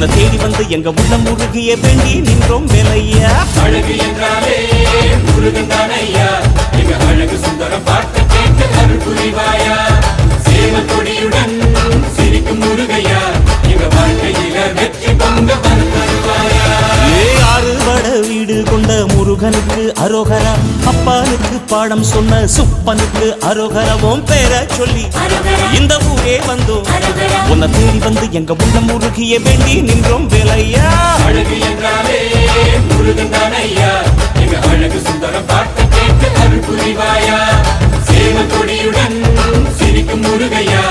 உன்னை தேடி வந்து எங்க உள்ளம் முருகிய வேண்டி நின்றோம் வேலையா. அழகு என்றாலே முருகன் தானையா, எங்க அழகு சுந்தரம் பார்த்து கேட்டு அருள் புரிவாயா. சேவ கொடியுடன் சிரிக்கும் முருகையா, எங்க வாழ்க்கையில வெற்றி பொங்க தருவாயா. ஆறுபட வீடு கொண்ட முருகனுக்கு அரோகரா, அப்பானுக்கு பாடம் சொன்ன சுப்பனுக்கு அரோகரவும் பேர சொல்லி இந்த ஊரே வந்தோம். உன்னை தேடி வந்து எங்க உள்ளம் முருகிய வேண்டி நின்றோம் வேலையா. அழகு என்றாலே முருகன் தானையா, எங்க அழகு சுந்தரம் பார்த்து கேட்டு அருள் புரிவாயா. சேவ கொடியுடன் சிரிக்கும் முருகையா,